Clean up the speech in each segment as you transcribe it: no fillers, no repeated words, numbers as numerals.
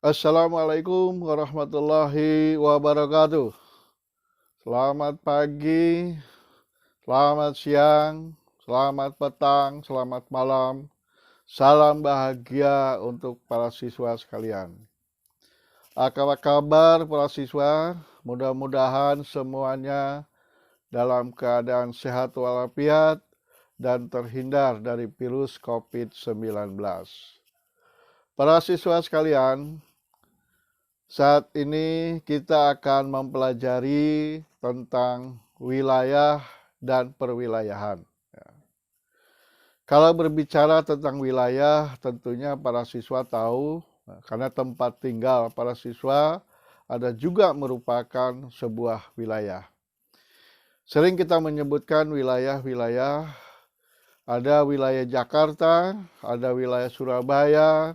Assalamualaikum warahmatullahi wabarakatuh. Selamat pagi, selamat siang, selamat petang, selamat malam. Salam bahagia untuk para siswa sekalian. Apa kabar para siswa? Mudah-mudahan semuanya dalam keadaan sehat walafiat dan terhindar dari virus COVID-19. Para siswa sekalian, saat ini kita akan mempelajari tentang wilayah dan perwilayahan. Kalau berbicara tentang wilayah, tentunya para siswa tahu, karena tempat tinggal para siswa ada juga merupakan sebuah wilayah. Sering kita menyebutkan wilayah-wilayah, ada wilayah Jakarta, ada wilayah Surabaya,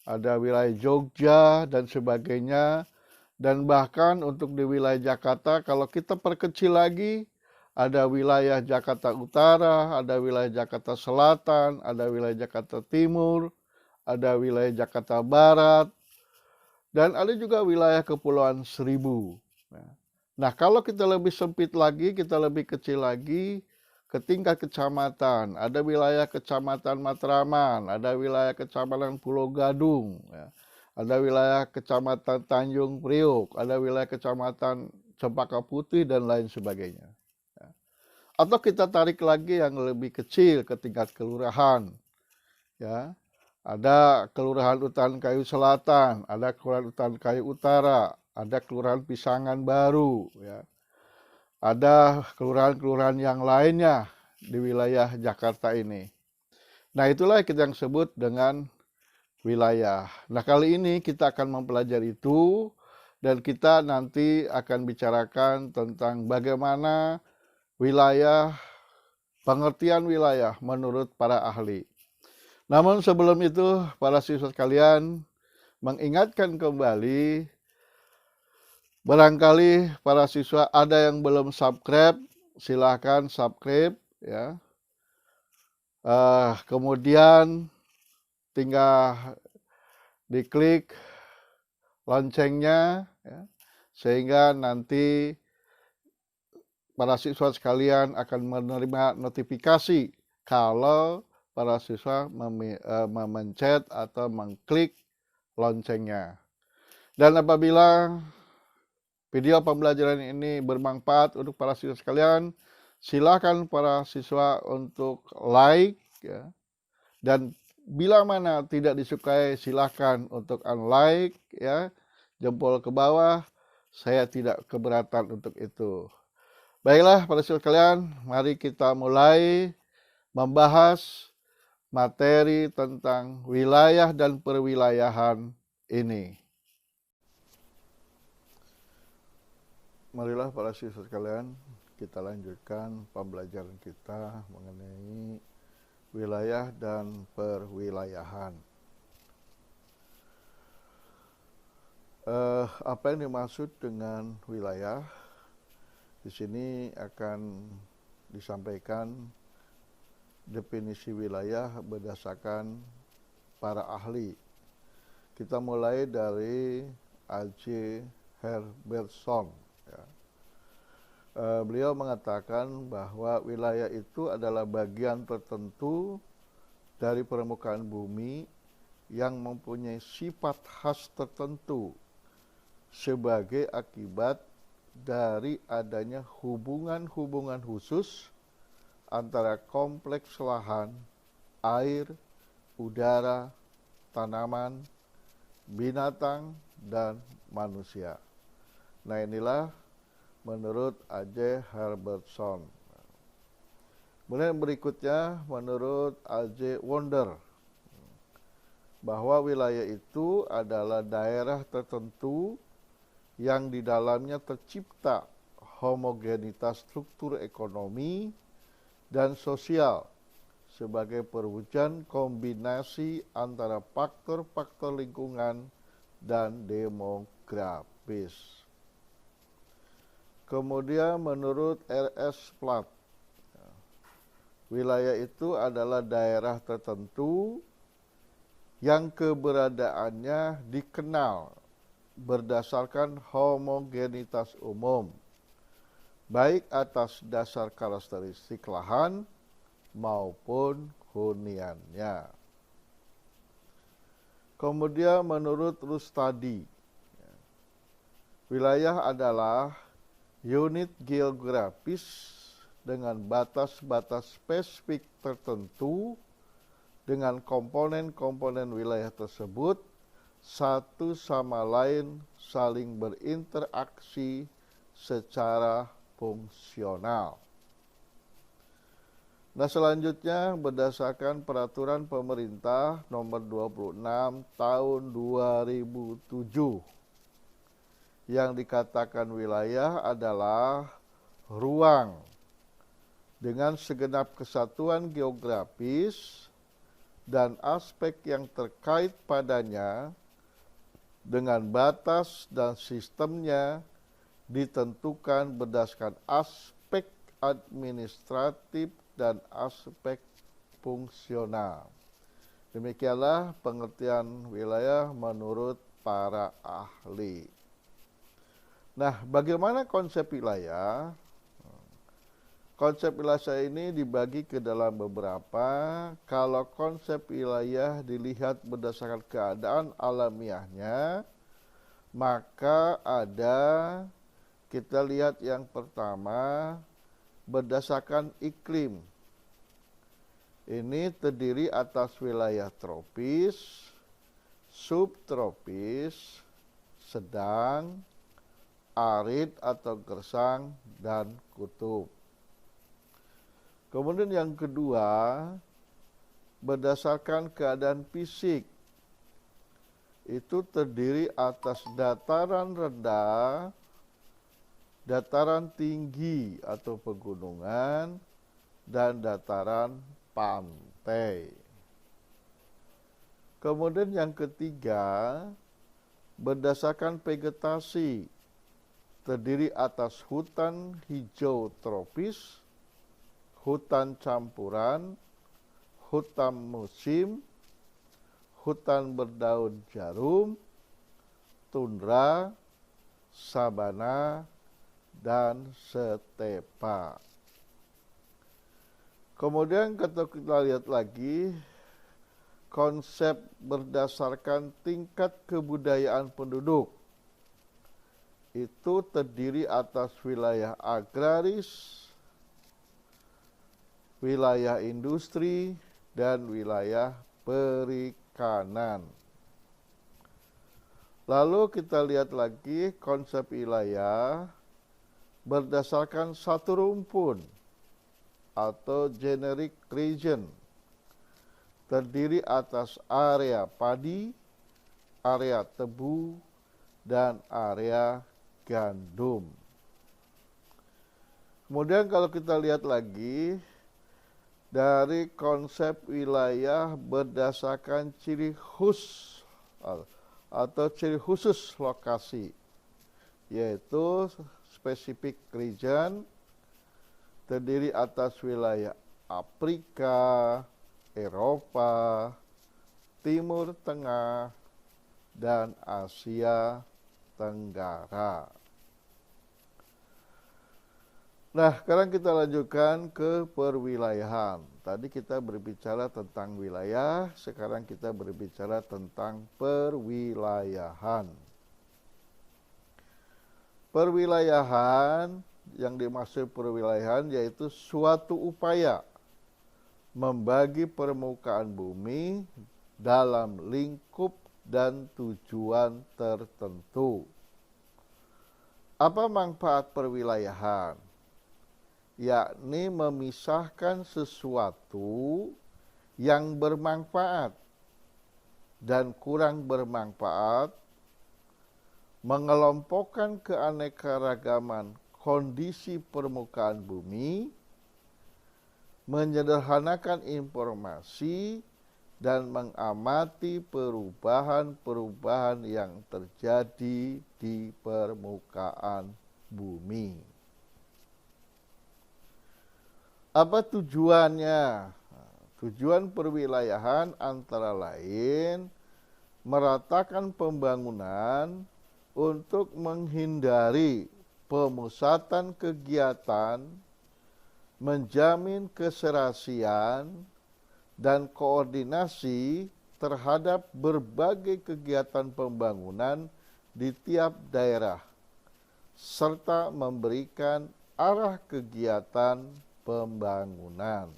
ada wilayah Jogja, dan sebagainya. Dan bahkan untuk di wilayah Jakarta, kalau kita perkecil lagi, ada wilayah Jakarta Utara, ada wilayah Jakarta Selatan, ada wilayah Jakarta Timur, ada wilayah Jakarta Barat, dan ada juga wilayah Kepulauan Seribu. Nah, kalau kita lebih sempit lagi, kita lebih kecil lagi, ke tingkat kecamatan, ada wilayah Kecamatan Matraman, ada wilayah Kecamatan Pulau Gadung, ada wilayah Kecamatan Tanjung Priok, ada wilayah Kecamatan Cempaka Putih, dan lain sebagainya. Atau kita tarik lagi yang lebih kecil ke tingkat kelurahan, ya. Ada Kelurahan Utan Kayu Selatan, ada Kelurahan Utan Kayu Utara, ada Kelurahan Pisangan Baru, ya. Ada kelurahan-kelurahan yang lainnya di wilayah Jakarta ini. Nah, itulah yang sebut dengan wilayah. Nah, kali ini kita akan mempelajari itu, dan kita nanti akan bicarakan tentang bagaimana wilayah, pengertian wilayah menurut para ahli. Namun sebelum itu, para siswa sekalian, mengingatkan kembali, barangkali para siswa ada yang belum subscribe, silahkan subscribe, ya. Kemudian tinggal diklik loncengnya, ya, sehingga nanti para siswa sekalian akan menerima notifikasi kalau para siswa memencet atau mengklik loncengnya. Dan apabila video pembelajaran ini bermanfaat untuk para siswa sekalian, silakan para siswa untuk like, ya. Dan bila mana tidak disukai, silakan untuk unlike, ya, jempol ke bawah. Saya tidak keberatan untuk itu. Baiklah para siswa sekalian, mari kita mulai membahas materi tentang wilayah dan perwilayahan ini. Marilah para siswa sekalian, kita lanjutkan pembelajaran kita mengenai wilayah dan perwilayahan. Apa yang dimaksud dengan wilayah? Di sini akan disampaikan definisi wilayah berdasarkan para ahli. Kita mulai dari A.J. Herbertson. Ya. Beliau mengatakan bahwa wilayah itu adalah bagian tertentu dari permukaan bumi yang mempunyai sifat khas tertentu sebagai akibat dari adanya hubungan-hubungan khusus antara kompleks lahan, air, udara, tanaman, binatang, dan manusia. Nah, inilah menurut A.J. Herbertson. Kemudian berikutnya menurut A.J. Wonder, bahwa wilayah itu adalah daerah tertentu yang di dalamnya tercipta homogenitas struktur ekonomi dan sosial sebagai perwujudan kombinasi antara faktor-faktor lingkungan dan demografis. Kemudian menurut R.S. Platt, wilayah itu adalah daerah tertentu yang keberadaannya dikenal berdasarkan homogenitas umum, baik atas dasar karakteristik lahan maupun huniannya. Kemudian menurut Rustadi, wilayah adalah unit geografis dengan batas-batas spesifik tertentu dengan komponen-komponen wilayah tersebut satu sama lain saling berinteraksi secara fungsional. Nah, selanjutnya berdasarkan peraturan pemerintah nomor 26 tahun 2007 yang dikatakan wilayah adalah ruang dengan segenap kesatuan geografis dan aspek yang terkait padanya dengan batas dan sistemnya ditentukan berdasarkan aspek administratif dan aspek fungsional. Demikianlah pengertian wilayah menurut para ahli. Nah, bagaimana konsep wilayah? Konsep wilayah ini dibagi ke dalam beberapa. Kalau konsep wilayah dilihat berdasarkan keadaan alamiahnya, maka kita lihat yang pertama, berdasarkan iklim. Ini terdiri atas wilayah tropis, subtropis, sedang, arid atau gersang, dan kutub. Kemudian yang kedua, berdasarkan keadaan fisik, itu terdiri atas dataran rendah, dataran tinggi atau pegunungan, dan dataran pantai. Kemudian yang ketiga, berdasarkan vegetasi, terdiri atas hutan hijau tropis, hutan campuran, hutan musim, hutan berdaun jarum, tundra, sabana, dan stepa. Kemudian kita lihat lagi konsep berdasarkan tingkat kebudayaan penduduk. Itu terdiri atas wilayah agraris, wilayah industri, dan wilayah perikanan. Lalu kita lihat lagi konsep wilayah berdasarkan satu rumpun atau generic region. Terdiri atas area padi, area tebu, dan area gandum. Kemudian kalau kita lihat lagi dari konsep wilayah berdasarkan ciri khusus atau ciri khusus lokasi, yaitu specific region, terdiri atas wilayah Afrika, Eropa, Timur Tengah, dan Asia Tenggara. Nah, sekarang kita lanjutkan ke perwilayahan. Tadi kita berbicara tentang wilayah, sekarang kita berbicara tentang perwilayahan. Perwilayahan, yang dimaksud perwilayahan yaitu suatu upaya membagi permukaan bumi dalam lingkup dan tujuan tertentu. Apa manfaat perwilayahan? Yakni memisahkan sesuatu yang bermanfaat dan kurang bermanfaat, mengelompokkan keanekaragaman kondisi permukaan bumi, menyederhanakan informasi, dan mengamati perubahan-perubahan yang terjadi di permukaan bumi. Apa tujuannya? Tujuan perwilayahan antara lain meratakan pembangunan untuk menghindari pemusatan kegiatan, menjamin keserasian dan koordinasi terhadap berbagai kegiatan pembangunan di tiap daerah, serta memberikan arah kegiatan pembangunan.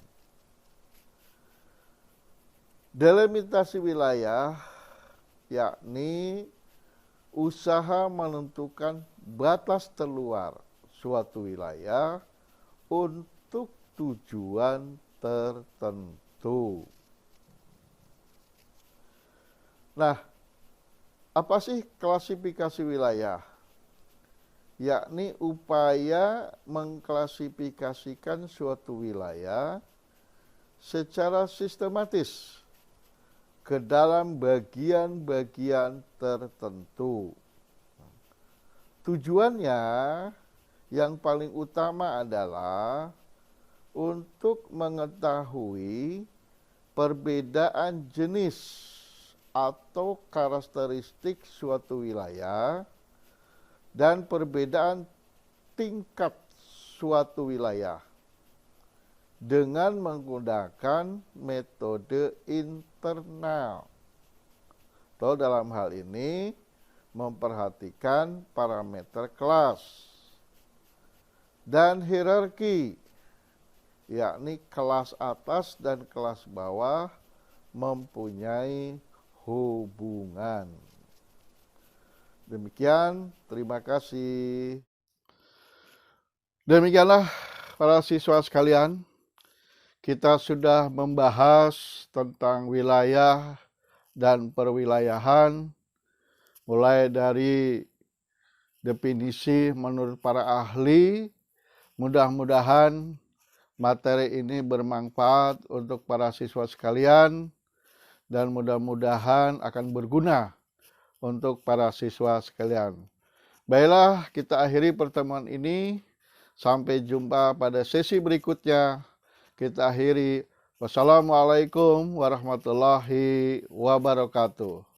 Delimitasi wilayah yakni usaha menentukan batas terluar suatu wilayah untuk tujuan tertentu. Nah, apa sih klasifikasi wilayah? Yakni upaya mengklasifikasikan suatu wilayah secara sistematis ke dalam bagian-bagian tertentu. Tujuannya yang paling utama adalah untuk mengetahui perbedaan jenis atau karakteristik suatu wilayah dan perbedaan tingkat suatu wilayah dengan menggunakan metode internal. Atau dalam hal ini memperhatikan parameter kelas dan hierarki, yakni kelas atas dan kelas bawah mempunyai hubungan. Demikian, terima kasih. Demikianlah para siswa sekalian, kita sudah membahas tentang wilayah dan perwilayahan, mulai dari definisi menurut para ahli. Mudah-mudahan materi ini bermanfaat untuk para siswa sekalian dan mudah-mudahan akan berguna untuk para siswa sekalian. Baiklah, kita akhiri pertemuan ini. Sampai jumpa pada sesi berikutnya. Kita akhiri. Wassalamualaikum warahmatullahi wabarakatuh.